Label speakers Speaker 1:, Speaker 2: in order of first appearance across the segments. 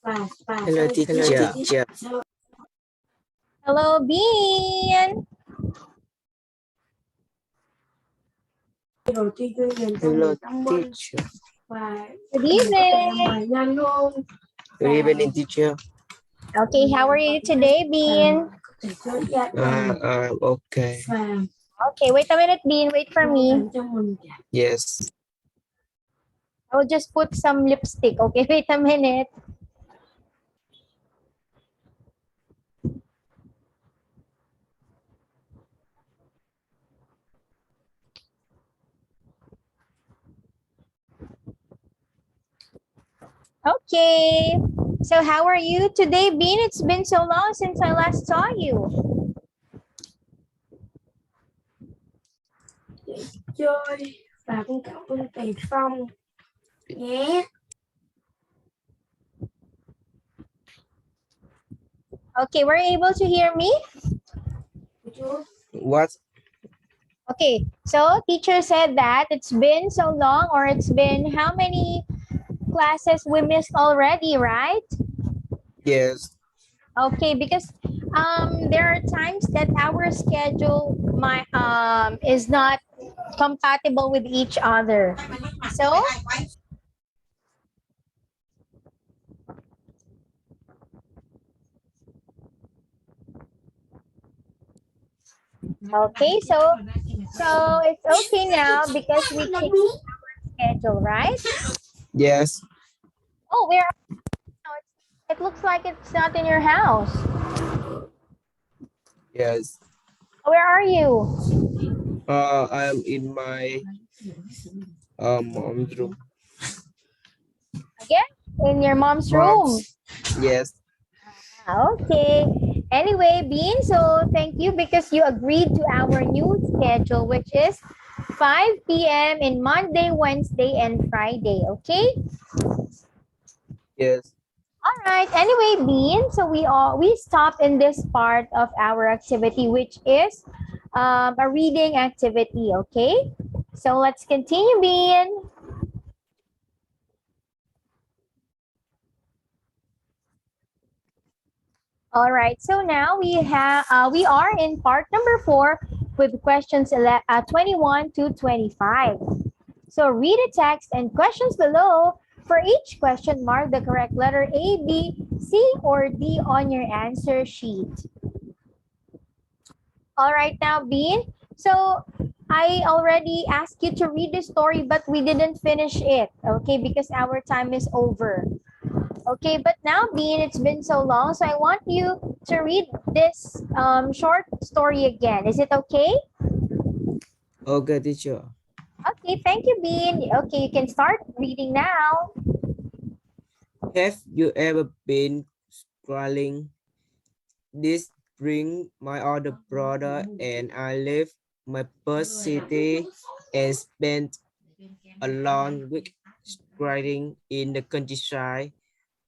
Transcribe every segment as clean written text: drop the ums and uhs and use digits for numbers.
Speaker 1: Hello, teacher.
Speaker 2: Hello, Bean.
Speaker 1: Hello, teacher.
Speaker 2: Good evening.
Speaker 1: Good evening, teacher.
Speaker 2: Okay, how are you today, Bean?
Speaker 1: Okay.
Speaker 2: Okay, wait a minute, Bean. Wait for me.
Speaker 1: Yes.
Speaker 2: I will just put some lipstick. Okay, wait a minute. Okay. So how are you today, Bean? It's been so long since I last saw you.
Speaker 3: Chơi và con cảm ơn Tề Phong nhé.
Speaker 2: Okay, were you able to hear me?
Speaker 1: What?
Speaker 2: Okay, so teacher said that it's been so long, or it's been how many classes we missed already, right?
Speaker 1: Yes.
Speaker 2: Okay, because there are times that our schedule is not compatible with each other. So okay, so it's okay now because we changed schedule, right?
Speaker 1: Yes.
Speaker 2: Oh, where are you now? It looks like it's not in your house.
Speaker 1: Yes.
Speaker 2: Where are you?
Speaker 1: I'm in my mom's room.
Speaker 2: Again? In your mom's room.
Speaker 1: Mom's. Yes.
Speaker 2: Okay. Anyway, Bean, so thank you because you agreed to our new schedule, which is 5 p.m. in Monday, Wednesday, and Friday. Okay.
Speaker 1: Yes.
Speaker 2: All right. Anyway, Bean, so we stop in this part of our activity, which is a reading activity. Okay. So let's continue, Bean. All right, so now we are in part number 4 with questions 21 to 25. So read the text and questions below. For each question, mark the correct letter A, B, C, or D on your answer sheet. All right, now Bean. So I already asked you to read the story, but we didn't finish it, okay, because our time is over. Okay, but now, Bean, it's been so long, so I want you to read this short story again. Is it okay?
Speaker 1: Okay, teacher.
Speaker 2: Okay, thank you, Bean. Okay, you can start reading now.
Speaker 1: Have you ever been scrolling this spring? My older brother and I left my first city and spent a long week riding in the countryside.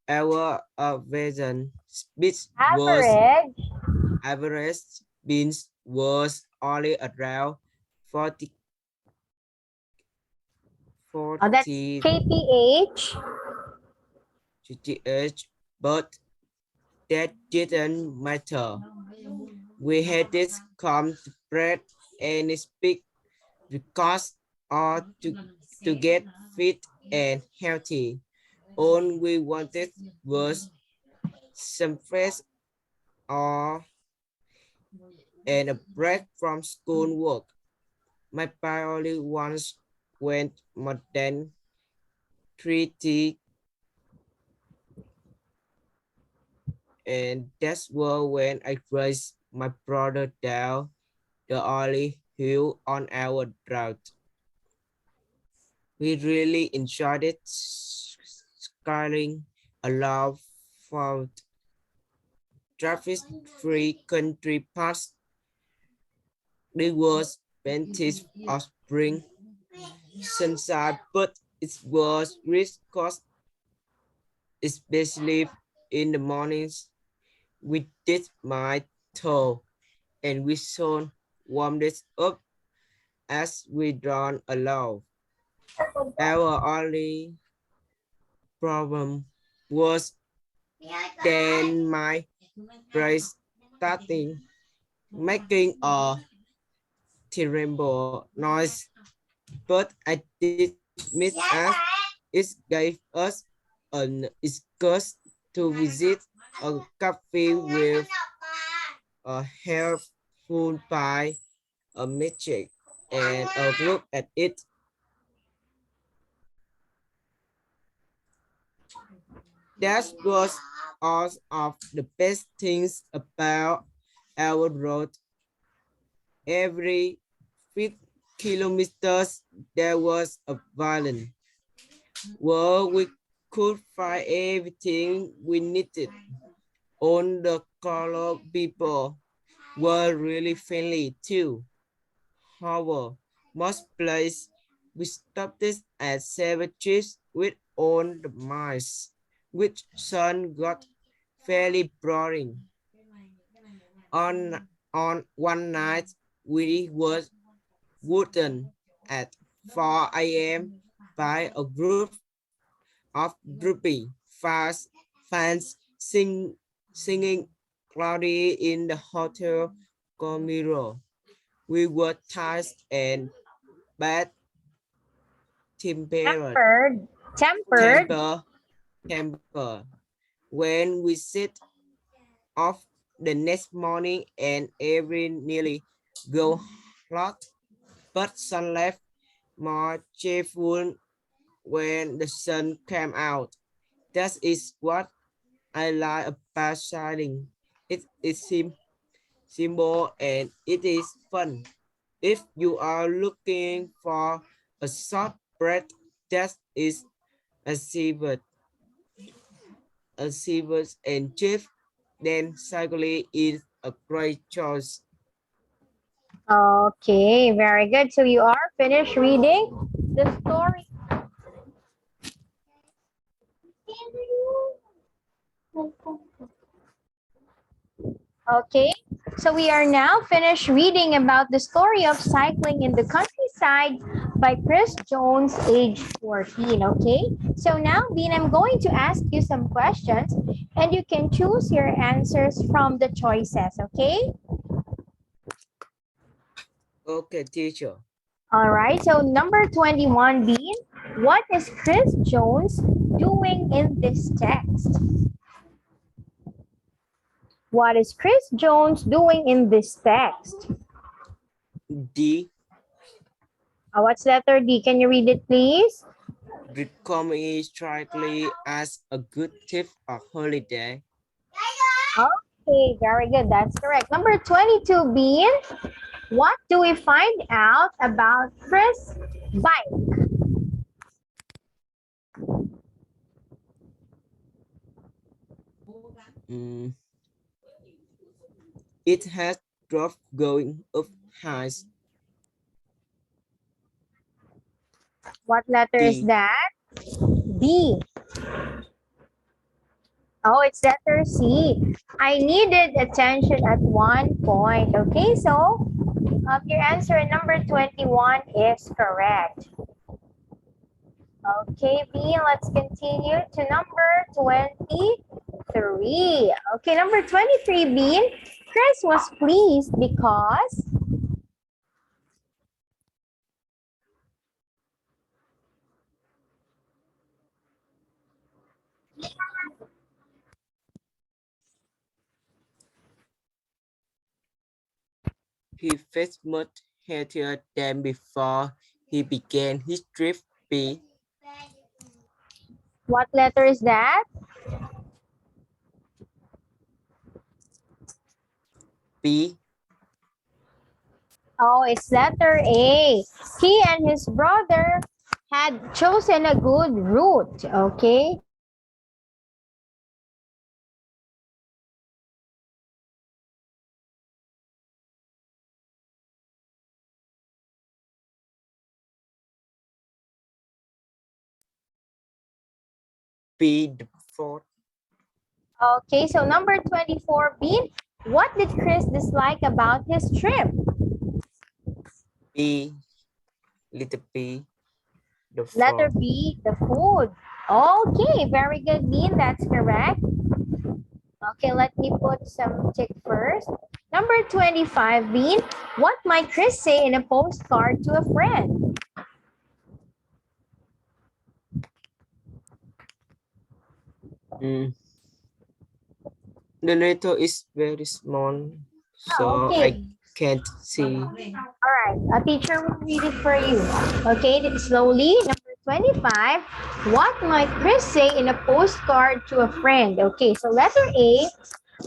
Speaker 1: Our version speech was
Speaker 2: Average.
Speaker 1: average beans was only around 40
Speaker 2: Oh, that's
Speaker 1: 40
Speaker 2: KPH.
Speaker 1: GTH, but that didn't matter. We had this come to bread and speak because or to get fit and healthy. All we wanted was some fresh or and a break from school work. My priority once went more than 30, and that's where when I raised my brother down the only hill on our route. We really enjoyed it, scaling along for traffic-free country paths. It was plenty of spring sunshine, but it was risk cost, especially in the mornings. We did my toe and we soon warmed it up as we ran along. Our only problem was Then my brain starting making a terrible noise, but I did miss us. It gave us an excuse to visit a cafe with a helpful by a magic and a look at it. That was all of the best things about our road. Every 5 kilometers there was a violin where we could find everything we needed. On the color people were really friendly too. However, most places we stopped at savages with on the mice, which soon got fairly boring. On one night, we were woken at 4 a.m. by a group of droopy, fast fans singing cloudy in the hotel corridor. We were tired and bad tempered,
Speaker 2: Tempered. Tempered.
Speaker 1: temper, temper. When we set off the next morning and every nearly go hot, but sun left more cheerful when the sun came out. That is what I like about sailing. It is simple and it is fun. If you are looking for a short break that is achieved, and cheap, then cycling is a great choice.
Speaker 2: Okay, very good. So you are finished reading the story. Okay, so we are now finished reading about the story of cycling in the countryside by Chris Jones, age 14. Okay, so now, Bean, I'm going to ask you some questions and you can choose your answers from the choices. Okay,
Speaker 1: Okay, teacher.
Speaker 2: all right, so number 21, Bean, what is Chris Jones doing in this text? What is Chris Jones doing in this text?
Speaker 1: D.
Speaker 2: What's letter D? Can you read it, please?
Speaker 1: Recom is strictly as a good tip of holiday.
Speaker 2: Okay, very good. That's correct. Number 22, Bean. What do we find out about Chris' bike?
Speaker 1: Mm, it has dropped going up highs.
Speaker 2: What letter is
Speaker 1: D.
Speaker 2: that? D. Oh, it's letter C. I needed attention at one point. Okay, so your answer number 21 is correct. Okay, B, let's continue to number 23. Okay, number 23, Bean. Chris was pleased because
Speaker 1: He felt much healthier than before he began his trip. B.
Speaker 2: what letter is that?
Speaker 1: B.
Speaker 2: Oh, it's letter A. He and his brother had chosen a good route. Okay.
Speaker 1: B. The fourth.
Speaker 2: Okay, so number 24, Bean. What did Chris dislike about his trip?
Speaker 1: B. Little B. The
Speaker 2: Letter
Speaker 1: fourth.
Speaker 2: B, the food. Okay, very good, Bean. That's correct. Okay, let me put some tick first. Number 25, Bean. What might Chris say in a postcard to a friend?
Speaker 1: Mm. The letter is very small,
Speaker 2: Oh,
Speaker 1: so I
Speaker 2: okay.
Speaker 1: can't see.
Speaker 2: All right, a teacher will read it for you. Okay, slowly. Number 25. What might Chris say in a postcard to a friend? Okay, so letter A.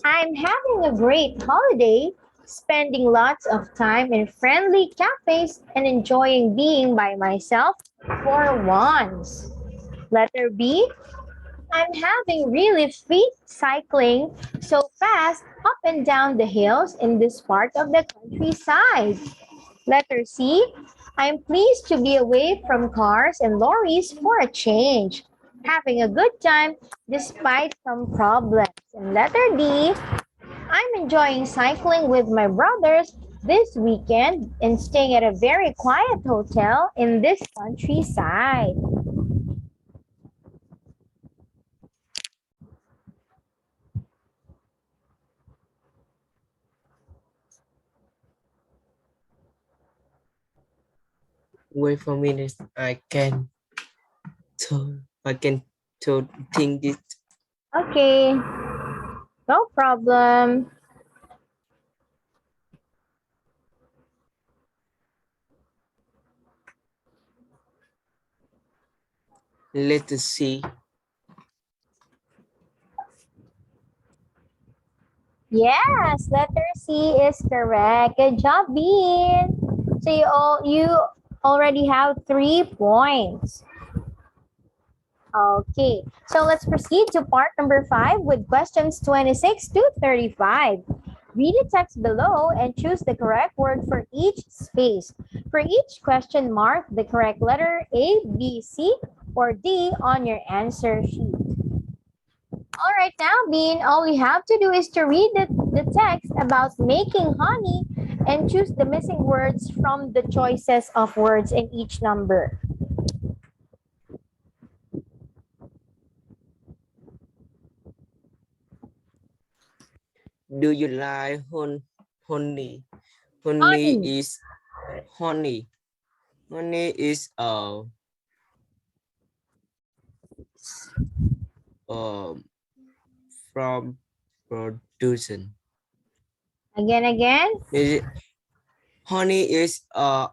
Speaker 2: I'm having a great holiday, spending lots of time in friendly cafes and enjoying being by myself for once. Letter B. I'm having really fit cycling so fast up and down the hills in this part of the countryside. Letter C. I'm pleased to be away from cars and lorries for a change. Having a good time despite some problems. And letter D. I'm enjoying cycling with my brothers this weekend and staying at a very quiet hotel in this countryside.
Speaker 1: Wait for a minute. I can to think this.
Speaker 2: Okay, no problem.
Speaker 1: Let us see.
Speaker 2: Yes, letter C is correct. Good job, Bean. So you already have 3 points. Okay, so let's proceed to part number 5 with questions 26 to 35. Read the text below and choose the correct word for each space. For each question, mark the correct letter A, B, C, or D on your answer sheet. All right, now, Bean, all you have to do is to read the text about making honey and choose the missing words from the choices of words in each number.
Speaker 1: Do you like honey? Honey
Speaker 2: Honey.
Speaker 1: is honey. Honey is um from production.
Speaker 2: Again.
Speaker 1: Is it, honey is of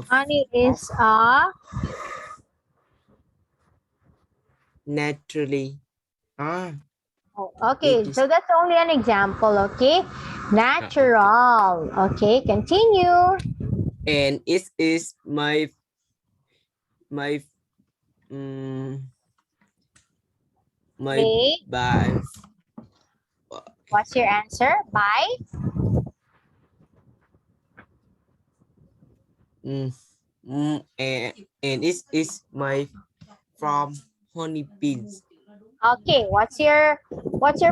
Speaker 2: Honey
Speaker 1: of
Speaker 2: is
Speaker 1: naturally. Ah,
Speaker 2: oh,
Speaker 1: it
Speaker 2: okay,
Speaker 1: is
Speaker 2: so that's only an example, okay?
Speaker 1: okay.
Speaker 2: Natural. Okay, continue.
Speaker 1: And it is my um, my
Speaker 2: Okay,
Speaker 1: by
Speaker 2: what's your answer? By?
Speaker 1: mm, and it is my from honey beans.
Speaker 2: Okay, what's your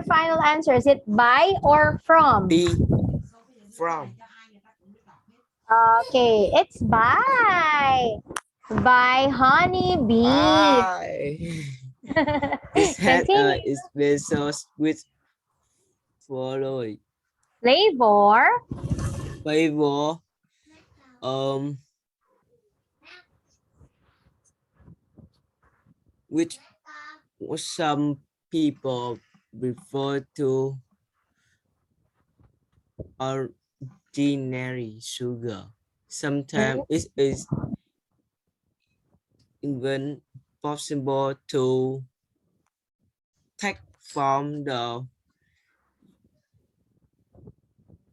Speaker 2: final answer? Is it by or from?
Speaker 1: Be from
Speaker 2: Okay, it's by Honey Bee.
Speaker 1: I it's had
Speaker 2: Continue.
Speaker 1: it's been so sweet following
Speaker 2: Flavor.
Speaker 1: favor um which some people refer to ordinary sugar. Sometimes
Speaker 2: Mm,
Speaker 1: it is even possible to take from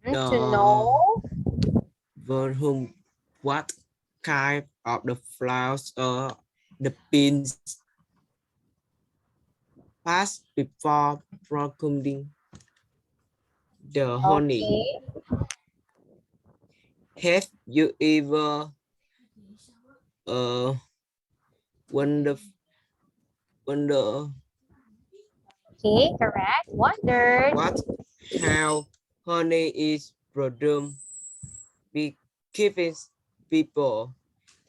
Speaker 2: to
Speaker 1: the
Speaker 2: know.
Speaker 1: volume what kind of the flowers or the beans pass before producing the honey.
Speaker 2: Okay.
Speaker 1: Have you ever uh wonder wonder
Speaker 2: Okay, correct. Wondered.
Speaker 1: what how honey is produced? Be giving people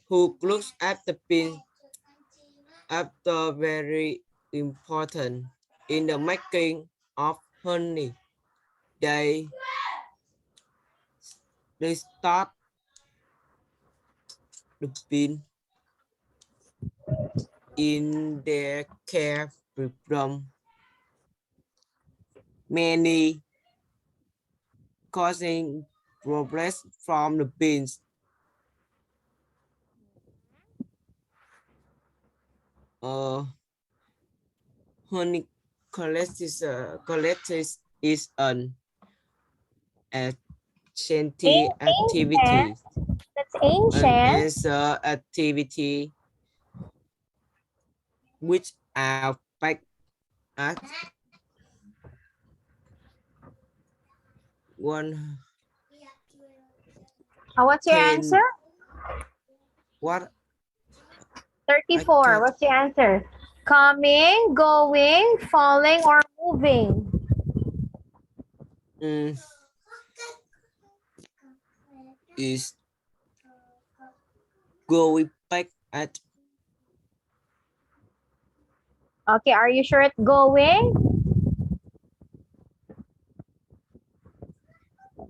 Speaker 1: who looks at the bean after very important. In the making of honey, they start the bean in their care from many causing progress from the beans. Honey collecting is an ancient
Speaker 2: Ancient.
Speaker 1: activity,
Speaker 2: That's
Speaker 1: an
Speaker 2: ancient.
Speaker 1: answer activity which affect at one
Speaker 2: What's your answer?
Speaker 1: ten what I
Speaker 2: 34.
Speaker 1: can't
Speaker 2: What's your answer? Coming, going, falling, or moving?
Speaker 1: mm, is going back at
Speaker 2: Okay, are you sure it's going?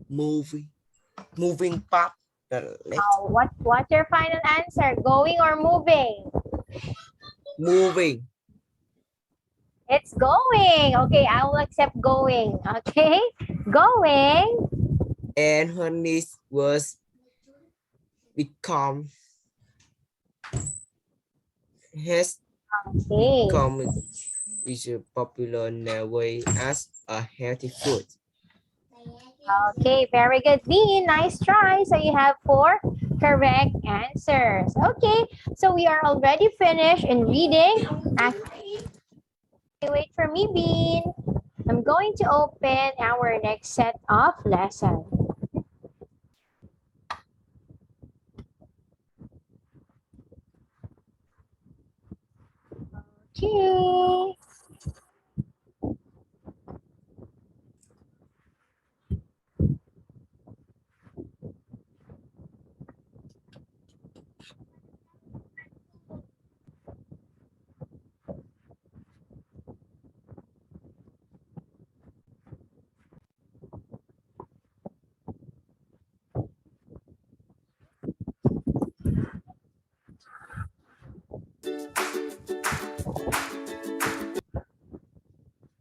Speaker 1: moving part the left
Speaker 2: What's your final answer? Going or moving?
Speaker 1: moving
Speaker 2: It's going. Okay, I will accept going. Okay, going.
Speaker 1: and honey was become has
Speaker 2: Okay.
Speaker 1: become is popular nowadays as a healthy food.
Speaker 2: Okay, very good, Dean. Nice try. So you have 4 correct answers. Okay, so we are already finished in reading. Wait for me, Bean. I'm going to open our next set of lesson. Okay.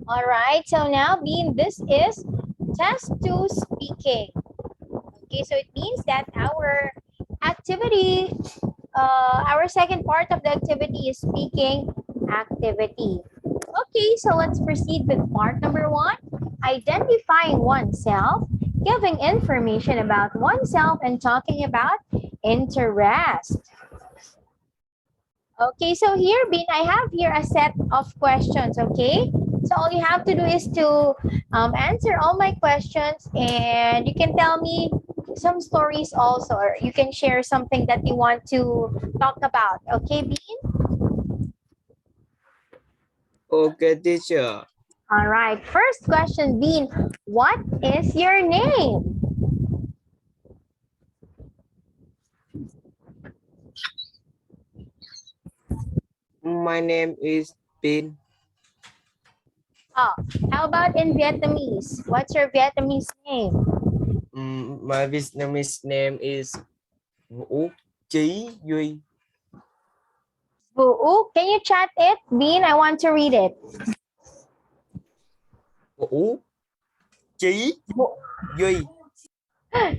Speaker 2: All right, so now Bean, this is test 2 speaking. Okay, so it means that our activity, our second part of the activity is speaking activity. Okay, so let's proceed with part number 1, identifying oneself, giving information about oneself, and talking about interest. Okay, so here, Bin, I have here a set of questions, okay? So all you have to do is to answer all my questions, and you can tell me some stories also, or you can share something that you want to talk about. Okay, Bean?
Speaker 1: Okay, teacher.
Speaker 2: All right, first question, Bean. What is your name?
Speaker 1: My name is Bin.
Speaker 2: Oh, how about in Vietnamese? What's your Vietnamese name?
Speaker 1: My Vietnamese name is Vũ Chí Duy.
Speaker 2: Vũ, can you chat it? Bean, I want to read it.
Speaker 1: Vũ Chí
Speaker 2: Vũ.
Speaker 1: Duy.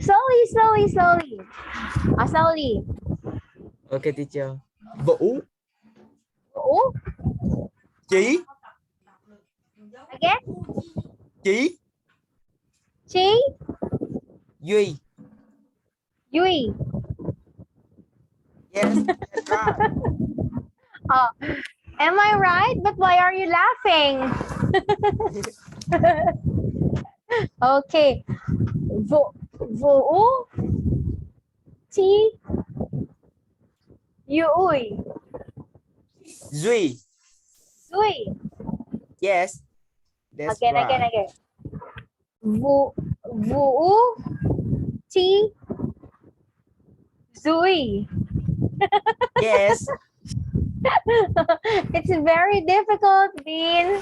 Speaker 2: Slowly. Slowly.
Speaker 1: Okay, teacher. Vũ
Speaker 2: Vũ.
Speaker 1: Chí
Speaker 2: Again?
Speaker 1: Chí
Speaker 2: Chi.
Speaker 1: Duy.
Speaker 2: Yui.
Speaker 1: Yes, that's right.
Speaker 2: Oh, am I right? But why are you laughing? Okay. Vũ. Chi. Yui.
Speaker 1: Duy.
Speaker 2: Yui.
Speaker 1: Yes, that's
Speaker 2: Again.
Speaker 1: right.
Speaker 2: Vũ. Chi. Zui.
Speaker 1: Yes.
Speaker 2: It's very difficult, Bean.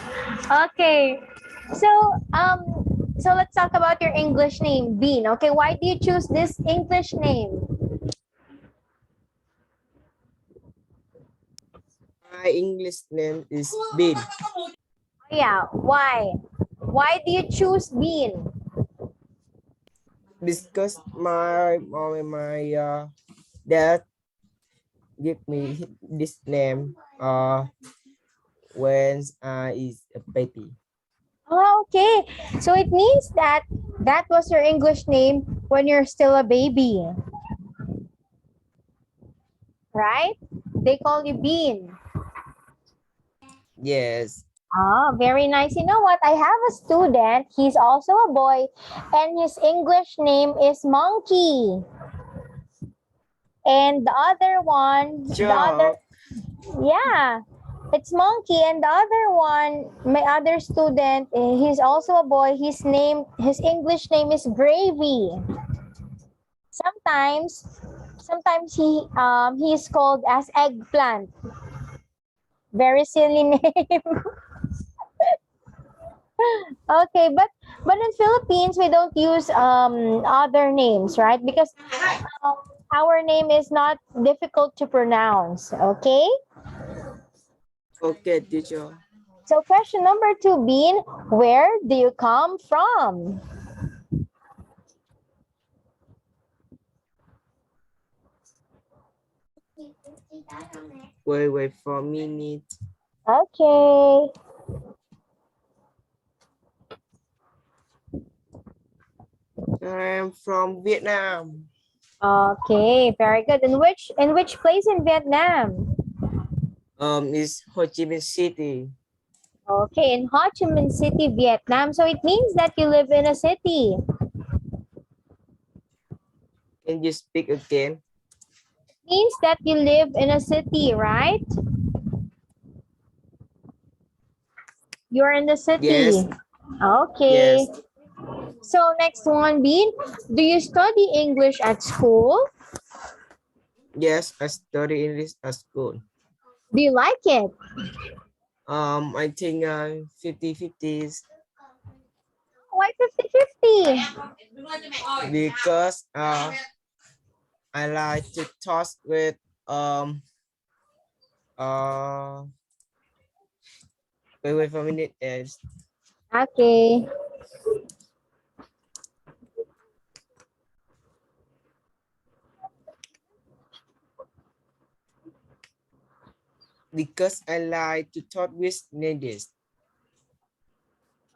Speaker 2: Okay. So, so let's talk about your English name, Bean. Okay, why do you choose this English name?
Speaker 1: My English name is Bean
Speaker 2: Yeah, why? Why do you choose Bean?
Speaker 1: because my mom and my dad give me this name when I is a baby.
Speaker 2: Oh, okay. So it means that that was your English name when you're still a baby, right? They call you Bean.
Speaker 1: Yes.
Speaker 2: Ah, very nice. You know what? I have a student. He's also a boy, and his English name is Monkey. And the other one,
Speaker 1: Sure.
Speaker 2: yeah, it's Monkey. And the other one, my other student, he's also a boy. His English name is Gravy. Sometimes, sometimes he's called as Eggplant. Very silly name. Okay, but in Philippines we don't use other names, right? Because um, our name is not difficult to pronounce. Okay.
Speaker 1: Okay, teacher.
Speaker 2: So question number two, Bean, where do you come from?
Speaker 1: Wait for a minute.
Speaker 2: Okay.
Speaker 1: I'm from Vietnam.
Speaker 2: Okay, very good. In which place in Vietnam?
Speaker 1: Is Ho Chi Minh City.
Speaker 2: Okay, in Ho Chi Minh City, Vietnam. So it means that you live in a city.
Speaker 1: Can you speak again?
Speaker 2: Means that you live in a city, right? You're in the
Speaker 1: Yes.
Speaker 2: city. Okay.
Speaker 1: Yes.
Speaker 2: So next one, Bean, do you study English at school?
Speaker 1: Yes, I study English at school.
Speaker 2: Do you like it?
Speaker 1: I think 50-50
Speaker 2: Why 50-50?
Speaker 1: because I like to talk with uh wait for a minute is
Speaker 2: Okay.
Speaker 1: because I like to talk with ladies.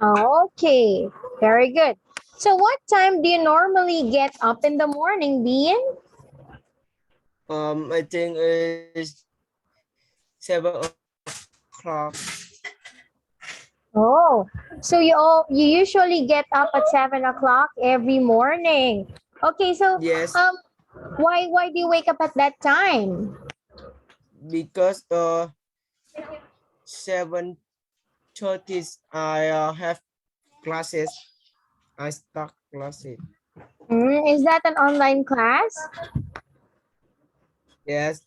Speaker 2: Okay. Very good. So what time do you normally get up in the morning, Bean?
Speaker 1: I think it's 7 o'clock.
Speaker 2: Oh, so you usually get up at 7 o'clock every morning. Okay, so
Speaker 1: Yes,
Speaker 2: um, why do you wake up at that time?
Speaker 1: because 7:30 I have classes. I start classes.
Speaker 2: Is that an online class?
Speaker 1: Yes,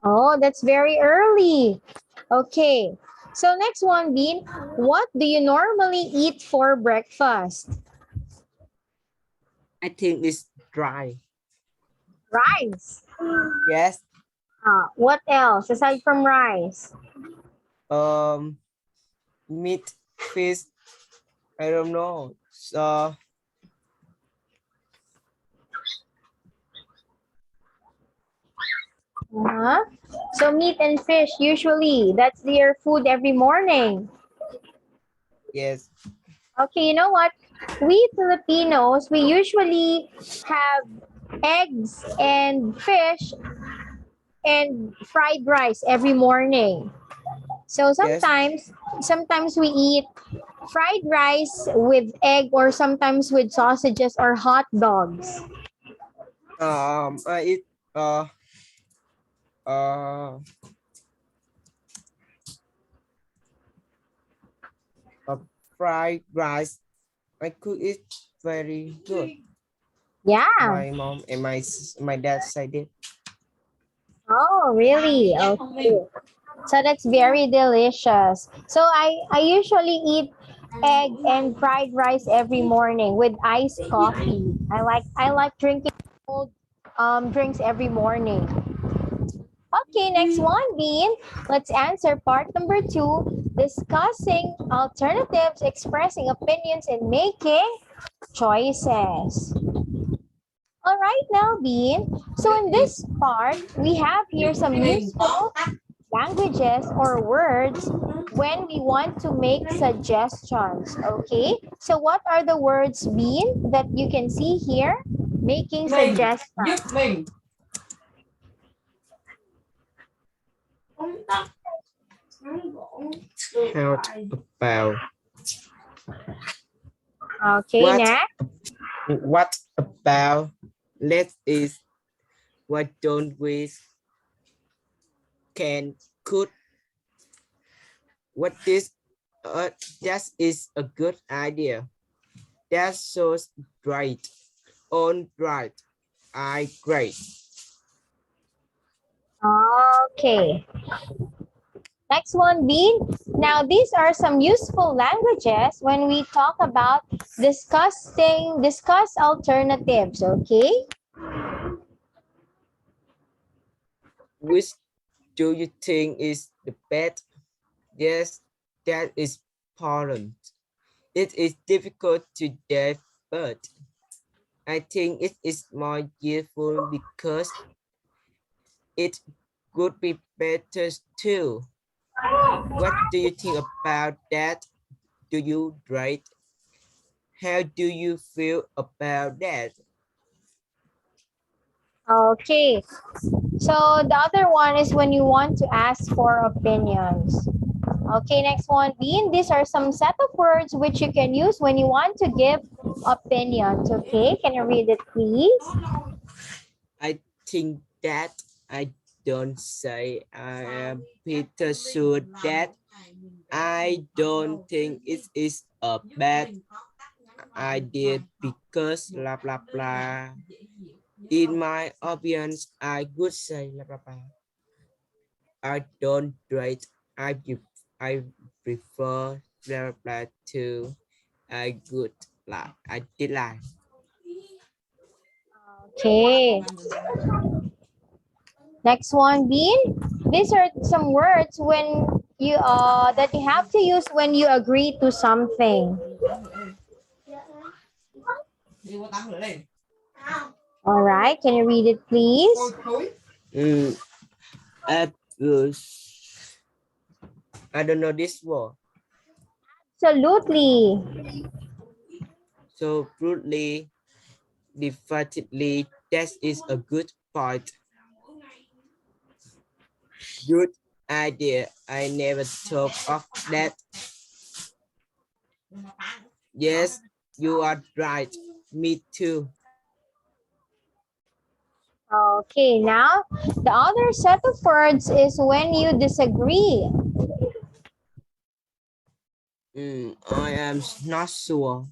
Speaker 2: Oh, that's very early. Okay. So next one, Bean, what do you normally eat for breakfast?
Speaker 1: I think it's dry.
Speaker 2: Rice.
Speaker 1: Yes.
Speaker 2: What else aside from rice?
Speaker 1: Um, meat, fish. I don't know. So
Speaker 2: Uh-huh. So meat and fish usually that's their food every morning.
Speaker 1: yes.
Speaker 2: Okay, you know what? We Filipinos, we usually have eggs and fish and fried rice every morning. So
Speaker 1: Yes.
Speaker 2: sometimes we eat fried rice with egg or sometimes with sausages or hot dogs.
Speaker 1: I eat uh uh, uh fried rice. I cook it very good.
Speaker 2: Yeah.
Speaker 1: My mom and my dad said it.
Speaker 2: Oh, really? Okay. So that's very delicious. So I usually eat egg and fried rice every morning with iced coffee. I like drinking cold drinks every morning. Okay, next one, Bean. Let's answer part number 2, discussing alternatives, expressing opinions, and making choices. All right, now, Bean. So in this part, we have here some useful languages or words when we want to make suggestions. Okay, so what are the words, Bean, that you can see here? Making suggestions.
Speaker 1: How about
Speaker 2: Okay,
Speaker 1: what?
Speaker 2: next.
Speaker 1: What about? Let's is. Why don't we? Can could what this? That is a good idea. That's so bright. On right. I great.
Speaker 2: Okay. Next one, Bean. Now, these are some useful languages when we talk about discuss alternatives, okay?
Speaker 1: Which do you think is the best? Yes, that is important. It is difficult to deaf, but I think it is more useful because it could be better too. What do you think about that? Do you right? How do you feel about that?
Speaker 2: Okay. So the other one is when you want to ask for opinions. Okay, next one, Bean. These are some set of words which you can use when you want to give opinions. Okay, can you read it, please?
Speaker 1: I think that I don't say I am Peter should that. I don't think it is a bad idea because blah blah blah. In my opinion, I would say blah blah blah. I don't write. I prefer blah blah to I good like I did like.
Speaker 2: Okay. Next one, Bean. These are some words when you that you have to use when you agree to something. All right, can you read it, please?
Speaker 1: At I don't know this word.
Speaker 2: Absolutely.
Speaker 1: So brutally, definitely, that is a good point. Good idea. I never thought of that. Yes, you are right. Me too.
Speaker 2: Okay, now the other set of words is when you disagree.
Speaker 1: I am not sure.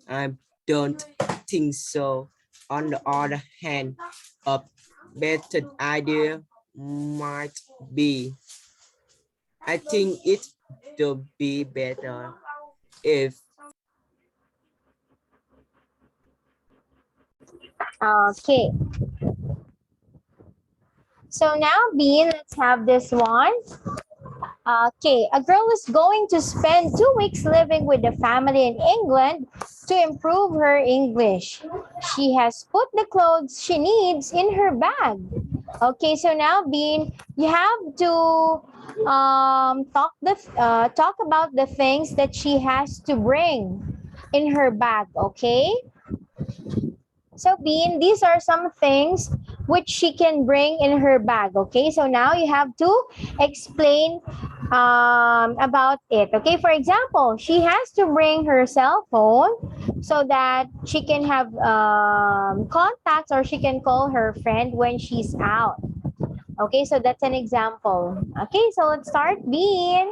Speaker 1: I don't think so. On the other hand, a better idea might be. I think it would be better if
Speaker 2: Okay. So now, Bean, let's have this one. Okay, a girl is going to spend 2 weeks living with the family in England to improve her English. She has put the clothes she needs in her bag. Okay, so now, Bean, you have to talk about the things that she has to bring in her bag. Okay. So, Bean, these are some things which she can bring in her bag. Okay, so now you have to explain about it. Okay, for example, she has to bring her cell phone so that she can have contacts or she can call her friend when she's out. Okay, so that's an example. Okay, so let's start, Bean.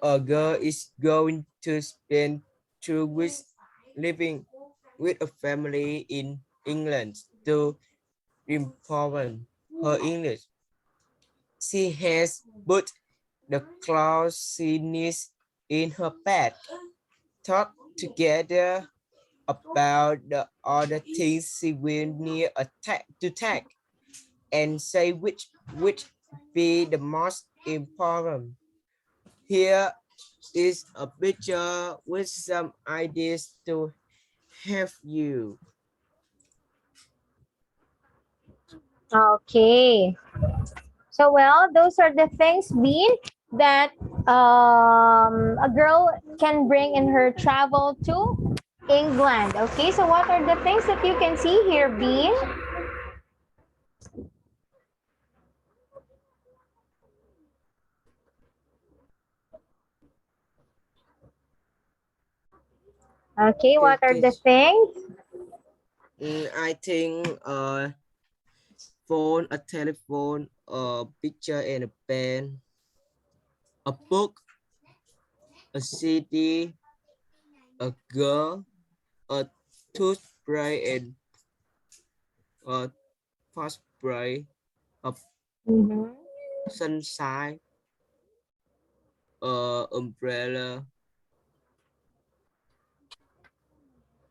Speaker 1: a girl is going to spend 2 weeks living. with a family in England to improve her English. She has put the clothes she needs in her bag, talked together about the other things she will need to take, and say which be the most important. Here is a picture with some ideas to help you.
Speaker 2: Okay. So, well, those are the things, Bean, that a girl can bring in her travel to England. Okay, so what are the things that you can see here, Bean? Okay,
Speaker 1: Okay,
Speaker 2: what are the
Speaker 1: teach.
Speaker 2: things?
Speaker 1: I think phone, a telephone, a picture and a pen, a book, a CD, a girl, a toothbrush and a spray, a
Speaker 2: Mm-hmm.
Speaker 1: sunshine, a umbrella,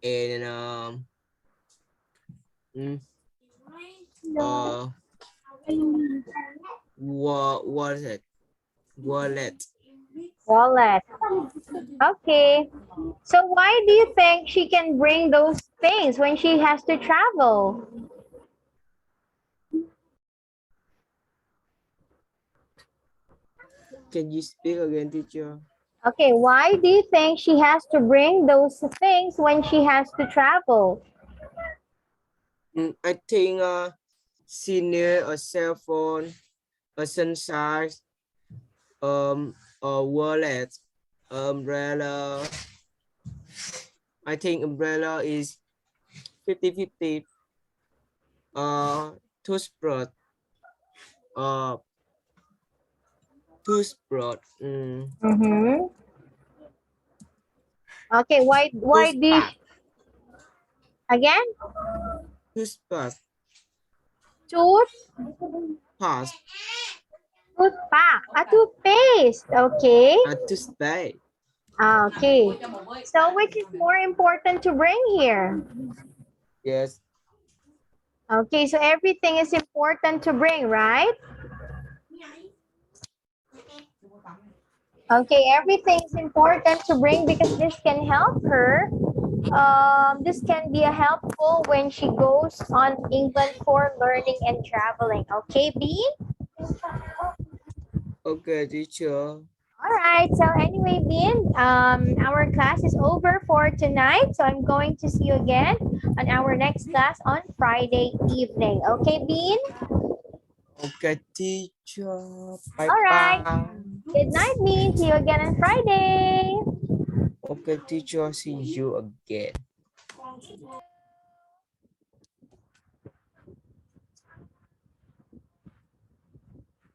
Speaker 1: and mm, uh, what is it? Wallet.
Speaker 2: Wallet. Okay. So why do you think she can bring those things when she has to travel?
Speaker 1: Can you speak again, teacher?
Speaker 2: Okay, why do you think she has to bring those things when she has to travel?
Speaker 1: I think senior, a cell phone, a sunshine, a wallet, umbrella. I think umbrella is 50-50. Toothbrush, uh, toothbrush,
Speaker 2: Mm-hmm. Okay, why do you,
Speaker 1: toothpaste,
Speaker 2: again?
Speaker 1: toothpaste,
Speaker 2: Tooth,
Speaker 1: paste,
Speaker 2: toothpaste, a toothpaste. Okay.
Speaker 1: toothpaste.
Speaker 2: Okay. So which is more important to bring here?
Speaker 1: Yes.
Speaker 2: Okay, so everything is important to bring, right? Okay, everything is important to bring because this can help her. This can be a helpful when she goes on England for learning and traveling. Okay, B?
Speaker 1: Okay, teacher.
Speaker 2: All right. So anyway, Bean, our class is over for tonight. So I'm going to see you again on our next class on Friday evening. Okay, Bean?
Speaker 1: Okay, teacher. Bye
Speaker 2: All right.
Speaker 1: bye.
Speaker 2: Good night, Bean. See you again on Friday.
Speaker 1: Okay, teacher. See you again.